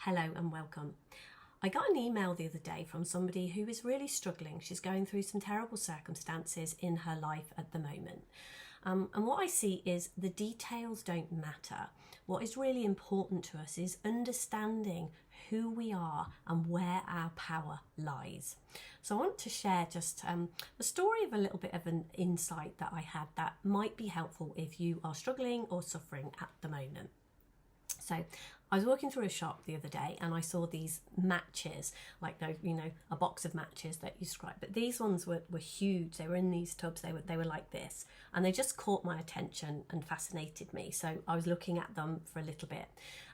Hello and welcome. I got an email the other day from somebody who is really struggling. She's going through some terrible circumstances in her life at the moment. And what I see is the details don't matter. What is really important to us is understanding who we are and where our power lies. So I want to share just the story of a little bit of an insight that I had that might be helpful if you are struggling or suffering at the moment. So I was walking through a shop the other day and I saw these matches, like those, a box of matches that you described, but these ones were huge. They were in these tubs. They were like this, and they just caught my attention and fascinated me. So I was looking at them for a little bit,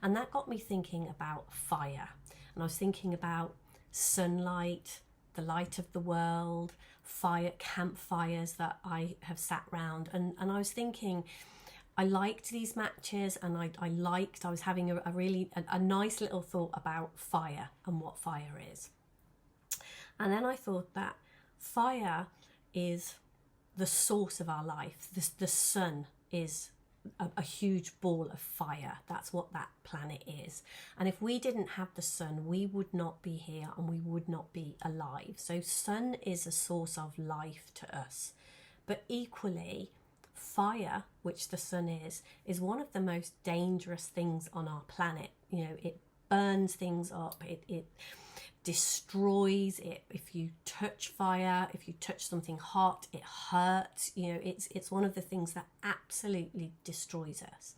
and that got me thinking about fire. And I was thinking about sunlight, the light of the world, fire, campfires that I have sat round, and I was thinking, I liked these matches, and I was having a nice little thought about fire and what fire is. And then I thought that fire is the source of our life. The sun is a huge ball of fire. That's what that planet is. And if we didn't have the sun, we would not be here and we would not be alive. So sun is a source of life to us. But equally, fire, which the sun is one of the most dangerous things on our planet. It burns things up, it destroys it. If you touch fire, if you touch something hot, it hurts. It's one of the things that absolutely destroys us.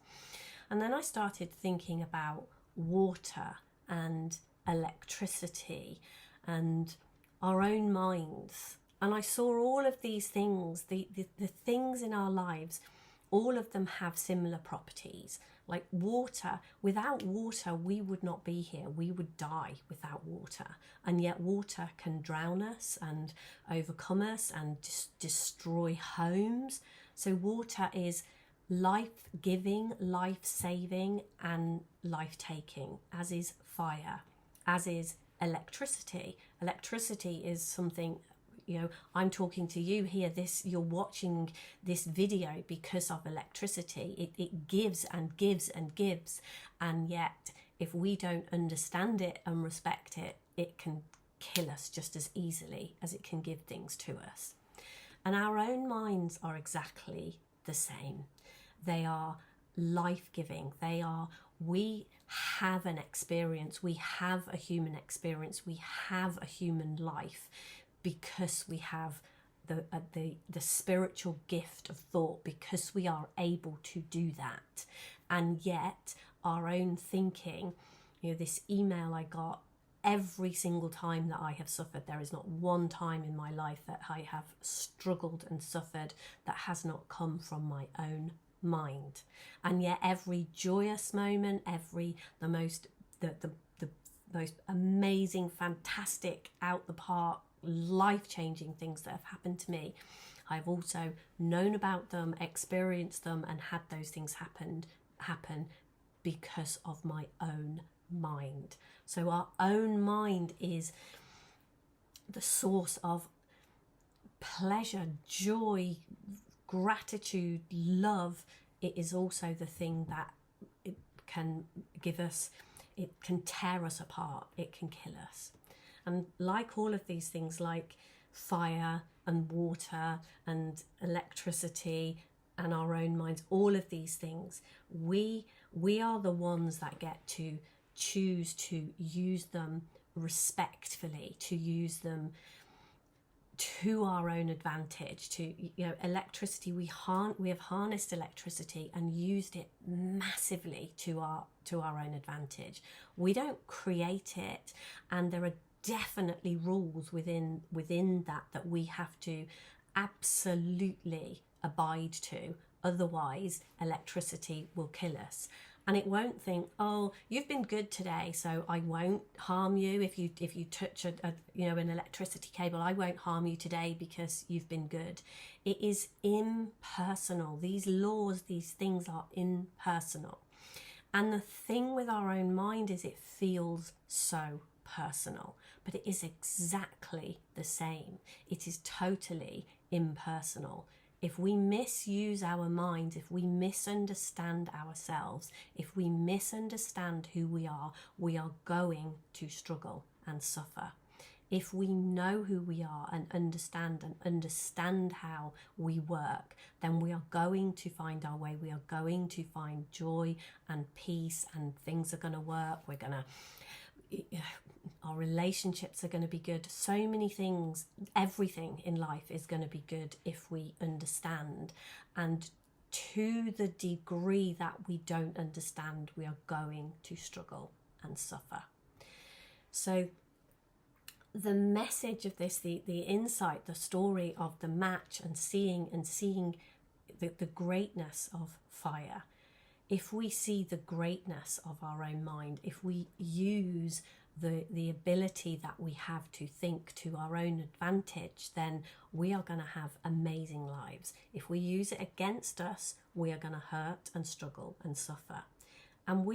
And then I started thinking about water and electricity and our own minds. And I saw all of these things, the things in our lives, all of them have similar properties. Like water, without water, we would not be here. We would die without water. And yet water can drown us and overcome us and destroy homes. So water is life-giving, life-saving and life-taking, as is fire, as is electricity. Electricity is something, I'm talking to you here, you're watching this video because of electricity. It gives and gives and gives, and yet if we don't understand it and respect it, it can kill us just as easily as it can give things to us. And our own minds are exactly the same. They are life-giving. We have an experience, we have a human experience, we have a human life, because we have the spiritual gift of thought, because we are able to do that. And yet our own thinking, this email I got, every single time that I have suffered, there is not one time in my life that I have struggled and suffered that has not come from my own mind. And yet every joyous moment, the most amazing, fantastic, out the park, life-changing things that have happened to me, I've also known about them, experienced them, and had those things happen because of my own mind. So our own mind is the source of pleasure, joy, gratitude, love. It is also the thing that it can give us, it can tear us apart, it can kill us. And like all of these things, like fire and water and electricity and our own minds, all of these things, we are the ones that get to choose to use them respectfully, to use them to our own advantage. Electricity, we have harnessed electricity and used it massively to our own advantage. We don't create it, and there are definitely rules within that we have to absolutely abide to. Otherwise, electricity will kill us. And it won't think, oh, you've been good today, so I won't harm you. If you touch an electricity cable, I won't harm you today because you've been good. It is impersonal. These laws, these things are impersonal. And the thing with our own mind is it feels so personal, but it is exactly the same. It is totally impersonal. If we misuse our minds, if we misunderstand ourselves, if we misunderstand who we are going to struggle and suffer. If we know who we are and understand how we work, then we are going to find our way. We are going to find joy and peace, and things are going to work. Our relationships are going to be good. So many things, everything in life is going to be good if we understand. And to the degree that we don't understand, we are going to struggle and suffer. So the message of this, the insight, the story of the match, and seeing the greatness of fire. If we see the greatness of our own mind, if we use the ability that we have to think to our own advantage, then we are going to have amazing lives. If we use it against us, we are going to hurt and struggle and suffer. And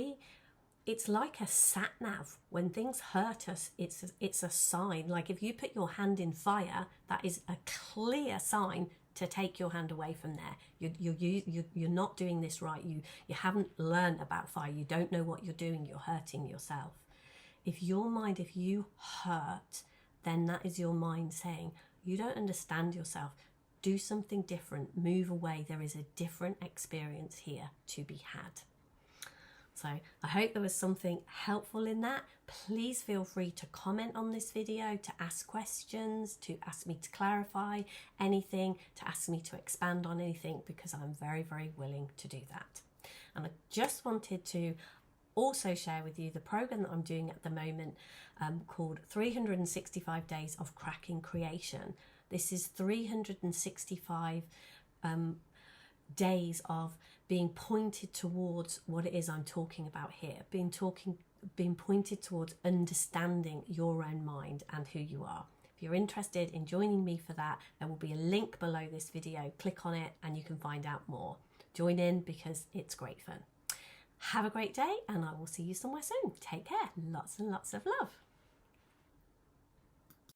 it's like a sat nav. When things hurt us, it's a sign. Like if you put your hand in fire, that is a clear sign to take your hand away from there. You're not doing this right. You haven't learned about fire. You don't know what you're doing. You're hurting yourself. If you hurt, then that is your mind saying, you don't understand yourself. Do something different. Move away. There is a different experience here to be had. So I hope there was something helpful in that. Please feel free to comment on this video, to ask questions, to ask me to clarify anything, to ask me to expand on anything, because I'm very, very willing to do that. And I just wanted to also share with you the program that I'm doing at the moment called 365 Days of Cracking Creation. This is 365 days of being pointed towards what it is I'm talking about here, being pointed towards understanding your own mind and who you are. If you're interested in joining me for that, there will be a link below this video. Click on it and you can find out more. Join in because it's great fun. Have a great day, and I will see you somewhere soon. Take care. Lots and lots of love.